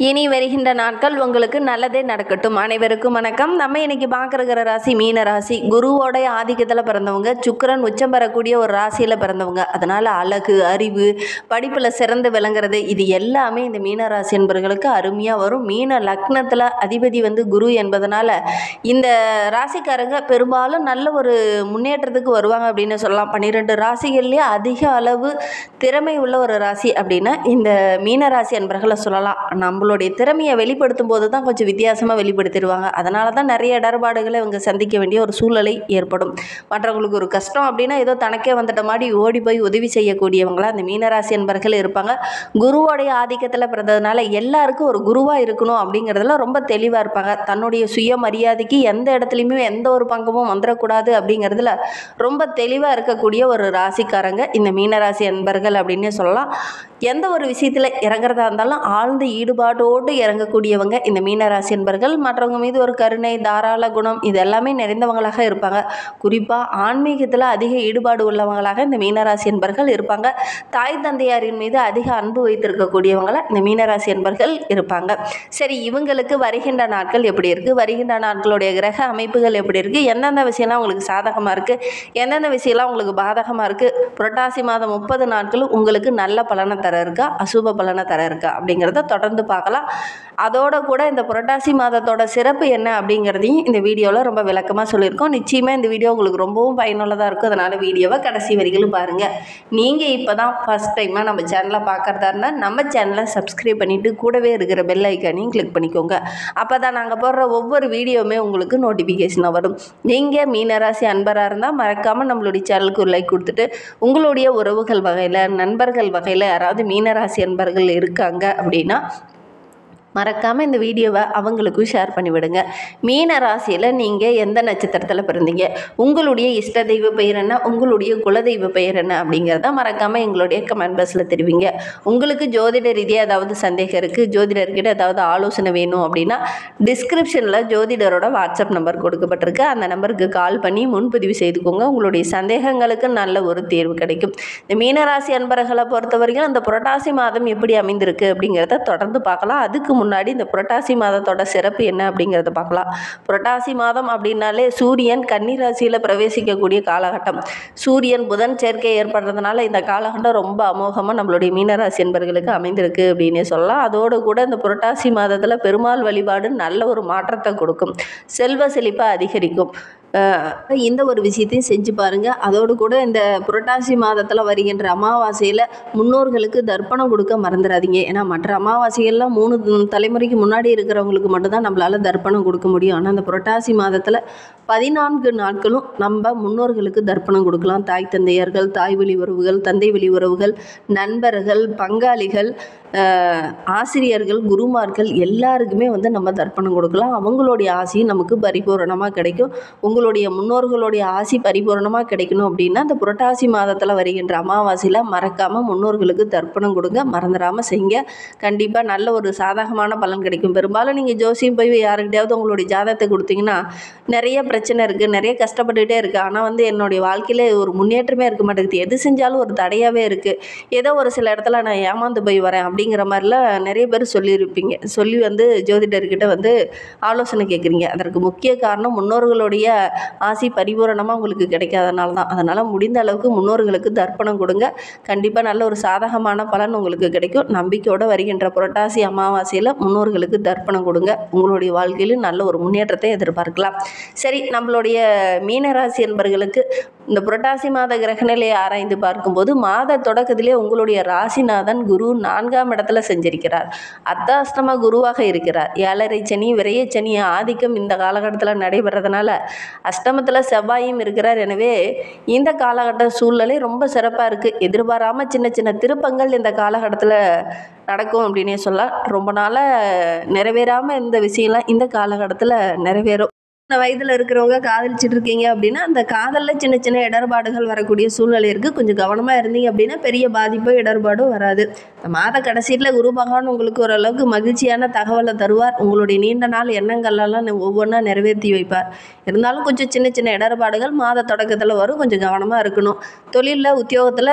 இனி வருகின்ற நாட்கள் உங்களுக்கு நல்லதே நடக்கட்டும். அனைவருக்கும் வணக்கம். நம்ம இன்னைக்கு பார்க்குற ராசி மீன ராசி. குருவோடைய ஆதிக்கத்தில் பிறந்தவங்க, சுக்கிரன் உச்சம் பெறக்கூடிய ஒரு ராசியில் பிறந்தவங்க. அதனால் அழகு, அறிவு, படிப்பில் சிறந்து விளங்குறது இது எல்லாமே இந்த மீன ராசி என்பவர்களுக்கு அருமையாக வரும். மீன லக்னத்தில் அதிபதி குரு என்பதனால இந்த ராசிக்காரங்க பெரும்பாலும் நல்ல ஒரு முன்னேற்றத்துக்கு வருவாங்க அப்படின்னு சொல்லலாம். 12 ராசிகள்லேயே அதிக அளவு திறமை உள்ள ஒரு ராசி அப்படின்னா இந்த மீன ராசி என்பவர்களை சொல்லலாம். நம்மளுடைய திறமையை வெளிப்படுத்தும் போது தான் கொஞ்சம் வித்தியாசமாக வெளிப்படுத்திடுவாங்க. அதனால தான் நிறைய இடர்பாடுகளை இவங்க சந்திக்க வேண்டிய ஒரு சூழ்நிலை ஏற்படும். மற்றவங்களுக்கு ஒரு கஷ்டம் அப்படின்னா ஏதோ தனக்கே வந்துட்ட மாதிரி ஓடி போய் உதவி செய்யக்கூடியவங்களாம் அந்த மீனராசி என்பவர்கள் இருப்பாங்க. குருவோடைய ஆதிக்கத்தில் பிறந்ததுனால எல்லாருக்கும் ஒரு குருவாக இருக்கணும் அப்படிங்கிறதுல ரொம்ப தெளிவாக இருப்பாங்க. தன்னுடைய சுயமரியாதைக்கு எந்த இடத்துலையுமே எந்த ஒரு பங்கமும் வந்துடக்கூடாது அப்படிங்கிறதுல ரொம்ப தெளிவாக இருக்கக்கூடிய ஒரு ராசிக்காரங்க இந்த மீனராசி என்பர்கள் அப்படின்னே சொல்லலாம். எந்த ஒரு விஷயத்தில் இறங்குறதா இருந்தாலும் ஆழ்ந்த ஈடுபாட்டோடு இறங்கக்கூடியவங்க இந்த மீனராசி என்பர்கள். மற்றவங்க மீது ஒரு கருணை, தாராள குணம் இது எல்லாமே நிறைந்தவங்களாக இருப்பாங்க. குறிப்பாக ஆன்மீகத்தில் அதிக ஈடுபாடு உள்ளவங்களாக இந்த மீனராசி என்பர்கள் இருப்பாங்க. தாய் தந்தையாரின் மீது அதிக அன்பு வைத்திருக்கக்கூடியவங்கள இந்த மீனராசி என்பர்கள் இருப்பாங்க. சரி, இவங்களுக்கு வருகின்ற நாட்கள் எப்படி இருக்குது, வருகின்ற நாட்களுடைய கிரக அமைப்புகள் எப்படி இருக்குது, எந்தெந்த விஷயம்லாம் உங்களுக்கு சாதகமாக இருக்குது, எந்தெந்த விஷயம்லாம் உங்களுக்கு பாதகமாக இருக்குது, புரட்டாசி மாதம் 30 நாட்களும் உங்களுக்கு நல்ல பலனை தர இருக்கா, அசுப பலனை தர இருக்கா அப்படிங்கிறத தொடர்ந்து பார்க்கலாம். அதோட கூட இந்த புரட்டாசி மாதத்தோட சிறப்பு என்ன அப்படிங்கிறதையும் இந்த வீடியோவில் ரொம்ப விளக்கமாக சொல்லியிருக்கோம். நிச்சயமாக இந்த வீடியோ உங்களுக்கு ரொம்பவும் பயனுள்ளதாக இருக்கும். அதனால் வீடியோவை கடைசி வரைக்கும் பாருங்கள். நீங்கள் இப்போ தான் ஃபஸ்ட் டைமாக நம்ம சேனலை பார்க்குறதா இருந்தால் நம்ம சேனலை சப்ஸ்கிரைப் பண்ணிவிட்டு கூடவே இருக்கிற பெல் ஐக்கானையும் கிளிக் பண்ணிக்கோங்க. அப்போ தான் நாங்கள் போடுற ஒவ்வொரு வீடியோவுமே உங்களுக்கு நோட்டிஃபிகேஷனாக வரும். நீங்கள் மீனராசி அன்பராக இருந்தால் மறக்காமல் நம்மளுடைய சேனலுக்கு ஒரு லைக் கொடுத்துட்டு உங்களுடைய உறவுகள் வகையில், நண்பர்கள் வகையில் யாராவது மீனராசி அன்பர்கள் இருக்காங்க அப்படின்னா மறக்காமல் இந்த வீடியோவை அவங்களுக்கும் ஷேர் பண்ணிவிடுங்க. மீன ராசியில் நீங்கள் எந்த நட்சத்திரத்தில் பிறந்தீங்க, உங்களுடைய இஷ்ட தெய்வ பெயர் என்ன, உங்களுடைய குலதெய்வ பெயர் என்ன அப்படிங்கிறத மறக்காமல் எங்களுடைய கமெண்ட் பாக்ஸில் தெரிவிங்க. உங்களுக்கு ஜோதிட ரீதியாக ஏதாவது சந்தேகம் இருக்குது, ஜோதிடர்கிட்ட ஏதாவது ஆலோசனை வேணும் அப்படின்னா டிஸ்கிரிப்ஷனில் ஜோதிடரோட வாட்ஸ்அப் நம்பர் கொடுக்கப்பட்டிருக்கு. அந்த நம்பருக்கு கால் பண்ணி முன்பதிவு செய்துக்கோங்க. உங்களுடைய சந்தேகங்களுக்கு நல்ல ஒரு தேர்வு கிடைக்கும். இந்த மீனராசி அன்பர்களை பொறுத்த வரைக்கும் அந்த புரட்டாசி மாதம் எப்படி அமைந்திருக்கு அப்படிங்கிறத தொடர்ந்து பார்க்கலாம். அதுக்கு முன்னாடி இந்த புரட்டாசி மாதத்தோட சிறப்பு என்ன அப்படிங்கிறத பார்க்கலாம். புரட்டாசி மாதம் அப்படின்னாலே சூரியன் கன்னி ராசியில் பிரவேசிக்கக்கூடிய காலகட்டம். சூரியன் புதன் சேர்க்கை ஏற்படுறதுனால இந்த காலகட்டம் ரொம்ப அமோகமாக நம்மளுடைய மீனராசி என்பவர்களுக்கு அமைந்திருக்கு அப்படின்னே சொல்லலாம். அதோடு கூட இந்த புரட்டாசி மாதத்தில் பெருமாள் வழிபாடு நல்ல ஒரு மாற்றத்தை கொடுக்கும், செல்வ செழிப்பை அதிகரிக்கும். இந்த ஒரு விஷயத்தையும் செஞ்சு பாருங்கள். அதோடு கூட இந்த புரட்டாசி மாதத்தில் வருகின்ற அமாவாசையில் முன்னோர்களுக்கு தர்ப்பணம் கொடுக்க மறந்துடாதீங்க. ஏன்னா மற்ற அமாவாசைகள்லாம் 3 தலைமுறைக்கு முன்னாடி இருக்கிறவங்களுக்கு மட்டும்தான் நம்மளால் தர்ப்பணம் கொடுக்க முடியும். ஆனால் அந்த புரட்டாசி மாதத்தில் 14 நாட்களும் நம்ம முன்னோர்களுக்கு தர்ப்பணம் கொடுக்கலாம். தாய் தந்தையர்கள், தாய் வழி உறவுகள், தந்தை வழி உறவுகள், நண்பர்கள், பங்காளிகள், ஆசிரியர்கள், குருமார்கள் எல்லாருக்குமே நம்ம தர்ப்பணம் கொடுக்கலாம். அவங்களுடைய ஆசையும் நமக்கு பரிபூரணமாக கிடைக்கும். உங்களுடைய முன்னோர்களுடைய ஆசி பரிபூரணமாக கிடைக்கணும் அப்படின்னா இந்த புரட்டாசி மாதத்தில் வருகின்ற அமாவாசையில் மறக்காமல் முன்னோர்களுக்கு தர்ப்பணம் கொடுங்க, மறந்துடாமல் செய்யுங்க. கண்டிப்பாக நல்ல ஒரு சாதகமான பலன் கிடைக்கும். பெரும்பாலும் நீங்கள் ஜோசியம் போய் யாருக்கிட்டையாவது உங்களுடைய ஜாதகத்தை கொடுத்தீங்கன்னா நிறைய பிரச்சனை இருக்குது, நிறைய கஷ்டப்பட்டுகிட்டே இருக்குது, ஆனால் என்னுடைய வாழ்க்கையில் ஒரு முன்னேற்றமே இருக்க மாட்டேங்குது, எது செஞ்சாலும் ஒரு தடையாகவே இருக்குது, ஏதோ ஒரு சில இடத்துல நான் ஏமாந்து போய் வரேன் அப்படிங்கிற மாதிரிலாம் நிறைய பேர் சொல்லியிருப்பீங்க. சொல்லி ஜோதிடர்கிட்ட ஆலோசனை கேட்குறீங்க. அதற்கு முக்கிய காரணம் முன்னோர்களுடைய ஆசி பரிபூரணமாக உங்களுக்கு கிடைக்காதனால தான். அதனால் முடிந்த அளவுக்கு முன்னோர்களுக்கு தர்ப்பணம் கொடுங்க. கண்டிப்பாக நல்ல ஒரு சாதகமான பலன் உங்களுக்கு கிடைக்கும். நம்பிக்கையோடு வருகின்ற புரட்டாசி அமாவாசையில் முன்னோர்களுக்கு தர்ப்பணம் கொடுங்க. உங்களுடைய வாழ்க்கையிலும் நல்ல ஒரு முன்னேற்றத்தை எதிர்பார்க்கலாம். சரி, நம்மளுடைய மீனராசி என்பவர்களுக்கு இந்த புரட்டாசி மாத கிரகநிலையை ஆராய்ந்து பார்க்கும்போது மாத தொடக்கத்திலே உங்களுடைய ராசிநாதன் குரு 4ஆம் இடத்துல செஞ்சிருக்கிறார். அர்த்தாஷ்டம குருவாக இருக்கிறார். 7.5 சனி, விரைய சனி ஆதிக்கம் இந்த காலகட்டத்தில் நடைபெறதுனால அஷ்டமத்தில் செவ்வாயும் இருக்கிறார். எனவே இந்த காலகட்ட சூழ்நிலை ரொம்ப சிறப்பாக இருக்குது. எதிர்பாராமல் சின்ன சின்ன திருப்பங்கள் இந்த காலகட்டத்தில் நடக்கும் அப்படின்னே சொல்லலாம். ரொம்ப நாளாக நிறைவேறாமல் இந்த விஷயம்லாம் இந்த காலகட்டத்தில் நிறைவேறும். வயதில் இருக்கிறவங்க காதலிச்சுட்டு இருக்கீங்க அப்படின்னா அந்த காதலில் சின்ன சின்ன இடர்பாடுகள் வரக்கூடிய சூழ்நிலை இருக்குது. கொஞ்சம் கவனமாக இருந்தீங்க அப்படின்னா பெரிய பாதிப்போ இடர்பாடோ வராது. இந்த மாத கடைசியில் குரு பகவான் உங்களுக்கு ஓரளவுக்கு மகிழ்ச்சியான தகவலை தருவார். உங்களுடைய நீண்ட நாள் எண்ணங்கள்லாம் ஒவ்வொன்றா நிறைவேற்றி வைப்பார். இருந்தாலும் கொஞ்சம் சின்ன சின்ன இடர்பாடுகள் மாத தொடக்கத்தில் வரும். கொஞ்சம் கவனமாக இருக்கணும். தொழிலில் உத்தியோகத்தில்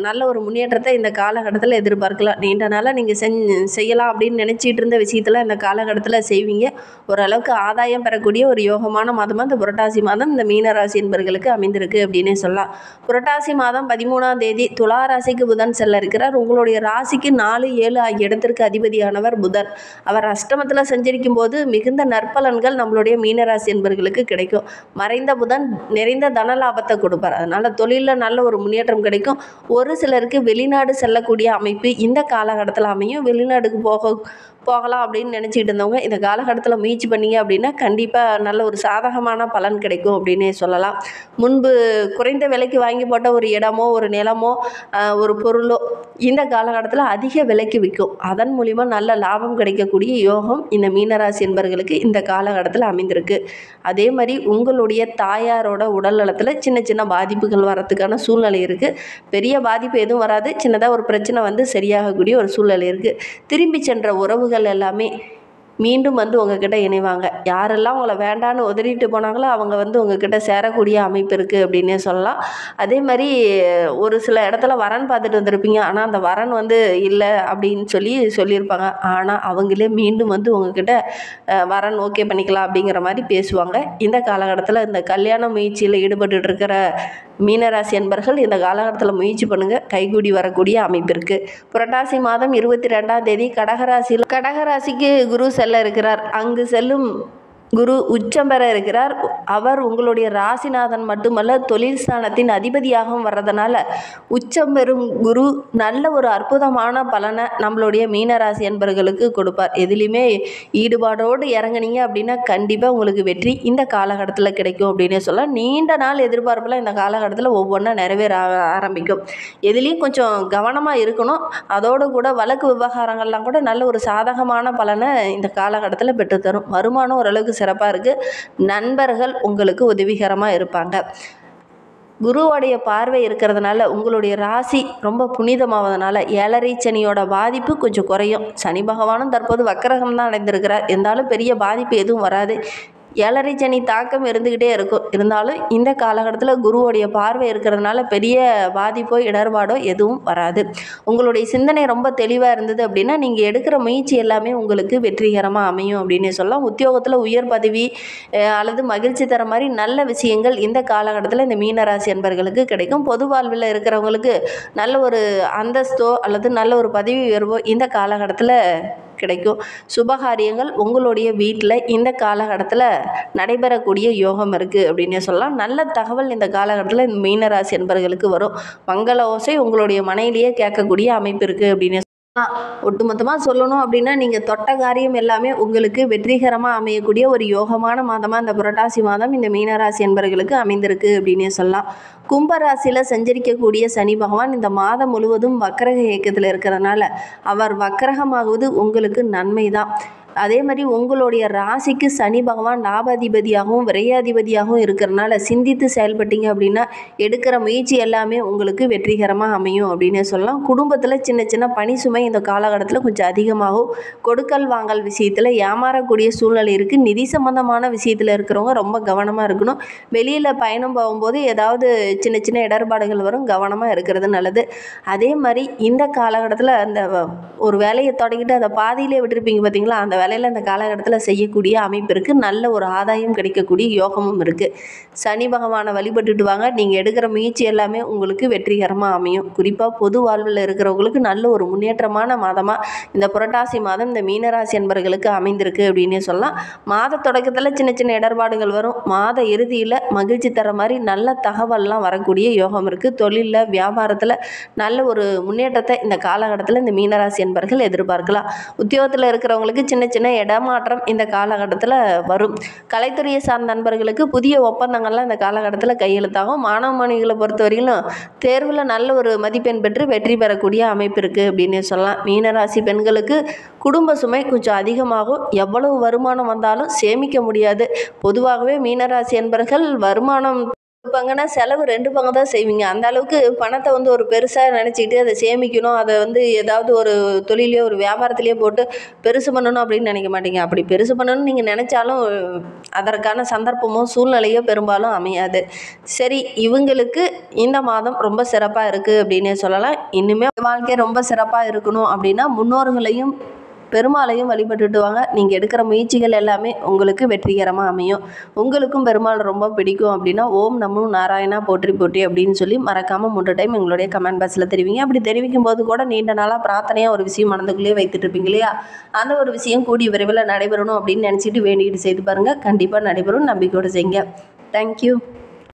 நல்ல ஒரு முன்னேற்றத்தை இந்த காலகட்டத்தில் எதிர்பார்க்கலாம். நீண்ட நாளாக நீங்கள் செய்யலாம் அப்படின்னு நினச்சிட்டு இருந்த விஷயத்தில் இந்த காலகட்டத்தில் செய்வீங்க. ஓரளவுக்கு ஆதாயம் பெறக்கூடிய ஒரு யோகமான மாதமாக இந்த புரட்டாசி மாதம் இந்த மீனராசி என்பர்களுக்கு அமைந்திருக்கு அப்படின்னே சொல்லலாம். புரட்டாசி மாதம் 13ஆம் தேதி துலா ராசிக்கு புதன் செல்ல இருக்கிறார். உங்களுடைய ராசிக்கு 4, 7 ஆகிய இடத்திற்கு அதிபதியானவர் புதன். அவர் அஷ்டமத்தில் சஞ்சரிக்கும் போது மிகுந்த நற்பலன்கள் நம்மளுடைய மீனராசி என்பர்களுக்கு கிடைக்கும். மறைந்த புதன் நிறைந்த தன லாபத்தை கொடுப்பார். அதனால் தொழிலில் நல்ல ஒரு முன்னேற்றம் கிடைக்கும். ஒரு சிலருக்கு வெளிநாடு செல்லக்கூடிய அமைப்பு இந்த காலகட்டத்தில் அமையும். வெளிநாடுக்கு போகலாம் அப்படின்னு நினச்சிக்கிட்டு இருந்தவங்க இந்த காலகட்டத்தில் முயற்சி பண்ணீங்க அப்படின்னா கண்டிப்பாக நல்ல ஒரு சாதகமான பலன் கிடைக்கும் அப்படின்னே சொல்லலாம். முன்பு குறைந்த விலைக்கு வாங்கி போட்ட ஒரு இடமோ ஒரு நிலமோ ஒரு பொருளோ இந்த காலகட்டத்தில் அதிக விலைக்கு விற்கும். அதன் மூலிமா நல்ல லாபம் கிடைக்கக்கூடிய யோகம் இந்த மீனராசி என்பவர்களுக்கு இந்த காலகட்டத்தில் அமைந்திருக்கு. அதே மாதிரி உங்களுடைய தாயாரோட உடல் நலத்தில் சின்ன சின்ன பாதிப்புகள் வரத்துக்கான சூழ்நிலை இருக்குது. பெரிய பாதிப்பு எதுவும் வராது. சின்னதாக ஒரு பிரச்சனை வந்து சரியாகக்கூடிய ஒரு சூழ்நிலை இருக்குது. திரும்பி சென்ற உறவுகள் எல்லாமே மீண்டும் வந்து உங்ககிட்ட இணைவாங்க. யாரெல்லாம் உங்களை வேண்டான்னு உதறிட்டு போனாங்களோ அவங்க வந்து உங்ககிட்ட சேரக்கூடிய அமைப்பு இருக்குது அப்படின்னே சொல்லலாம். அதே மாதிரி ஒரு சில இடத்துல வரன் பார்த்துட்டு வந்திருப்பீங்க. ஆனால் அந்த வரன் வந்து இல்லை அப்படின்னு சொல்லியிருப்பாங்க. ஆனால் அவங்களே மீண்டும் வந்து உங்ககிட்ட வரன் ஓகே பண்ணிக்கலாம் அப்படிங்கிற மாதிரி பேசுவாங்க. இந்த காலகட்டத்தில் இந்த கல்யாண முயற்சியில் ஈடுபட்டு இருக்கிற மீனராசி என்பர்கள் இந்த காலகட்டத்தில் முயற்சி பண்ணுங்கள். கைகூடி வரக்கூடிய அமைப்பு இருக்குது. புரட்டாசி மாதம் 22ஆம் தேதி கடகராசிக்கு குரு செல்ல இருக்கிறார். அங்கு செல்லும் குரு உச்சம் பெற இருக்கிறார். அவர் உங்களுடைய ராசிநாதன் மட்டுமல்ல தொழில் ஸ்தானத்தின் அதிபதியாகவும் வர்றதுனால உச்சம் பெறும் குரு நல்ல ஒரு அற்புதமான பலனை நம்மளுடைய மீனராசி என்பர்களுக்கு கொடுப்பார். எதுலேயுமே ஈடுபாடோடு இறங்குனீங்க அப்படின்னா கண்டிப்பாக உங்களுக்கு வெற்றி இந்த காலகட்டத்தில் கிடைக்கும் அப்படின்னே சொல்லலாம். நீண்ட நாள் எதிர்பார்ப்பில் இந்த காலகட்டத்தில் ஒவ்வொன்றா நிறைவேற ஆரம்பிக்கும். எதுலேயும் கொஞ்சம் கவனமாக இருக்கணும். அதோடு கூட வழக்கு விவகாரங்கள்லாம் கூட நல்ல ஒரு சாதகமான பலனை இந்த காலகட்டத்தில் பெற்றுத்தரும். வருமானம் ஓரளவுக்கு சிறப்பாக இருக்குது. நண்பர்கள் உங்களுக்கு உதவிகரமாக இருப்பாங்க. குருவோடைய பார்வை இருக்கிறதுனால உங்களுடைய ராசி ரொம்ப புனிதமாவதனால 7.5 சனியோட பாதிப்பு கொஞ்சம் குறையும். சனி பகவானும் தற்போது வக்கரகம் தான் அடைந்திருக்கிறார். இருந்தாலும் பெரிய பாதிப்பு எதுவும் வராது. 7.5 சனி தாக்கம் இருந்துக்கிட்டே இருக்கும். இருந்தாலும் இந்த காலகட்டத்தில் குருவோடைய பார்வை இருக்கிறதுனால பெரிய பாதிப்போ இடர்பாடோ எதுவும் வராது. உங்களுடைய சிந்தனை ரொம்ப தெளிவாக இருந்தது அப்படின்னா நீங்கள் எடுக்கிற முயற்சி எல்லாமே உங்களுக்கு வெற்றிகரமாக அமையும் அப்படின்னே சொல்லலாம். உத்தியோகத்தில் உயர் பதவி அல்லது மகிழ்ச்சி தர மாதிரி நல்ல விஷயங்கள் இந்த காலகட்டத்தில் இந்த மீனராசி என்பர்களுக்கு கிடைக்கும். பொது வாழ்வில் இருக்கிறவங்களுக்கு நல்ல ஒரு அந்தஸ்தோ அல்லது நல்ல ஒரு பதவி உயர்வோ இந்த காலகட்டத்தில் கிடைக்கும். சுபகாரியங்கள் உங்களுடைய வீட்டில் இந்த காலகட்டத்தில் நடைபெறக்கூடிய யோகம் இருக்குது அப்படின்னே சொல்லலாம். நல்ல தகவல் இந்த காலகட்டத்தில் இந்த மீனராசி என்பர்களுக்கு வரும். மங்கள ஓசை உங்களுடைய மனையிலேயே கேட்கக்கூடிய அமைப்பு இருக்குது அப்படின்னு ஒட்டுமொத்தமாக சொல்லணும் அப்படின்னா நீங்கள் தொட்ட காரியம் எல்லாமே உங்களுக்கு வெற்றிகரமாக அமையக்கூடிய ஒரு யோகமான மாதமாக இந்த புரட்டாசி மாதம் இந்த மீனராசி என்பர்களுக்கு அமைந்திருக்கு அப்படின்னே சொல்லலாம். கும்பராசியில் சஞ்சரிக்கக்கூடிய சனி பகவான் இந்த மாதம் முழுவதும் வக்கரக இயக்கத்தில் இருக்கிறதுனால அவர் வக்கரகமாகுவது உங்களுக்கு நன்மை தான். அதே மாதிரி உங்களுடைய ராசிக்கு சனி பகவான் லாபாதிபதியாகவும் விரையாதிபதியாகவும் இருக்கிறனால சிந்தித்து செயல்பட்டீங்க அப்படின்னா எடுக்கிற முயற்சி எல்லாமே உங்களுக்கு வெற்றிகரமாக அமையும் அப்படின்னே சொல்லலாம். குடும்பத்தில் சின்ன சின்ன பணி சுமை இந்த காலகட்டத்தில் கொஞ்சம் அதிகமாகும். கொடுக்கல் வாங்கல் விஷயத்தில் ஏமாறக்கூடிய சூழ்நிலை இருக்குது. நிதி சம்பந்தமான விஷயத்தில் இருக்கிறவங்க ரொம்ப கவனமாக இருக்கணும். வெளியில் பயணம் போகும்போது ஏதாவது சின்ன சின்ன இடர்பாடுகள் வரும். கவனமாக இருக்கிறது நல்லது. அதே மாதிரி இந்த காலகட்டத்தில் அந்த ஒரு வேலையை தொடங்கிட்டு அதை பாதியிலே விட்டுருப்பீங்க பார்த்தீங்களா, அந்த வேலையில் இந்த காலகட்டத்தில் செய்யக்கூடிய அமைப்பு இருக்குது. நல்ல ஒரு ஆதாயம் கிடைக்கக்கூடிய யோகமும் இருக்குது. சனி பகவானை வழிபட்டுட்டு வாங்க. நீங்கள் எடுக்கிற முயற்சி எல்லாமே உங்களுக்கு வெற்றிகரமாக அமையும். குறிப்பாக பொது வாழ்வில் இருக்கிறவங்களுக்கு நல்ல ஒரு முன்னேற்றமான மாதமாக இந்த புரட்டாசி மாதம் இந்த மீனராசி என்பர்களுக்கு அமைந்திருக்கு அப்படின்னே சொல்லலாம். மாத தொடக்கத்தில் சின்ன சின்ன இடர்பாடுகள் வரும். மாத இறுதியில் மகிழ்ச்சி தர மாதிரி நல்ல தகவல்லாம் வரக்கூடிய யோகம் இருக்குது. தொழிலில் வியாபாரத்தில் நல்ல ஒரு முன்னேற்றத்தை இந்த காலகட்டத்தில் இந்த மீனராசி என்பர்கள் எதிர்பார்க்கலாம். உத்தியோகத்தில் இருக்கிறவங்களுக்கு சின்ன சின்ன இடமாற்றம் இந்த காலகட்டத்தில் வரும். கலைத்துறையை சார்ந்த நண்பர்களுக்கு புதிய ஒப்பந்தங்கள்லாம் இந்த காலகட்டத்தில் கையெழுத்தாகும். மாணவ மாணவிகளை பொறுத்த வரையிலும் தேர்வில் நல்ல ஒரு மதிப்பெண் பெற்று வெற்றி பெறக்கூடிய அமைப்பு இருக்குது அப்படின்னு சொல்லலாம். மீனராசி பெண்களுக்கு குடும்ப சுமை கொஞ்சம் அதிகமாகும். எவ்வளவு வருமானம் வந்தாலும் சேமிக்க முடியாது. பொதுவாகவே மீனராசி என்பர்கள் வருமானம் பங்குனா செலவு 2 பங்கு தான் செய்வீங்க. அந்த அளவுக்கு பணத்தை ஒரு பெருசாக நினச்சிக்கிட்டு அதை சேமிக்கணும், அதை ஏதாவது ஒரு தொழிலையோ ஒரு வியாபாரத்திலேயோ போட்டு பெருசு பண்ணணும் அப்படின்னு நினைக்க மாட்டீங்க. அப்படி பெருசு பண்ணணும்னு நீங்கள் நினச்சாலும் அதற்கான சந்தர்ப்பமோ சூழ்நிலையோ பெரும்பாலும் அமையாது. சரி, இவங்களுக்கு இந்த மாதம் ரொம்ப சிறப்பாக இருக்குது அப்படின்னே சொல்லலாம். இன்னுமே வாழ்க்கை ரொம்ப சிறப்பாக இருக்கணும் அப்படின்னா முன்னோர்களையும் பெருமாளையும் வழிபட்டுட்டு வாங்க. நீங்கள் எடுக்கிற முயற்சிகள் எல்லாமே உங்களுக்கு வெற்றிகரமாக அமையும். உங்களுக்கும் பெருமாள் ரொம்ப பிடிக்கும் அப்படின்னா ஓம் நமோ நாராயணா போற்றி போற்றி அப்படின்னு சொல்லி மறக்காமல் 3 டைம் எங்களுடைய கமெண்ட் பாக்ஸில் தெரிவிங்க. அப்படி தெரிவிக்கும் போது கூட நீண்ட நாளாக பிரார்த்தனையாக ஒரு விஷயம் மனதுக்குள்ளேயே வைத்துட்டு இருப்பீங்க இல்லையா, அந்த ஒரு விஷயம் கூடிய விரைவில் நடைபெறணும் அப்படின்னு நினச்சிட்டு வேண்டிக்கிட்டு செய்து பாருங்கள். கண்டிப்பாக நடைபெறும். நம்பிக்கையோடு செய்யுங்க. தேங்க்யூ.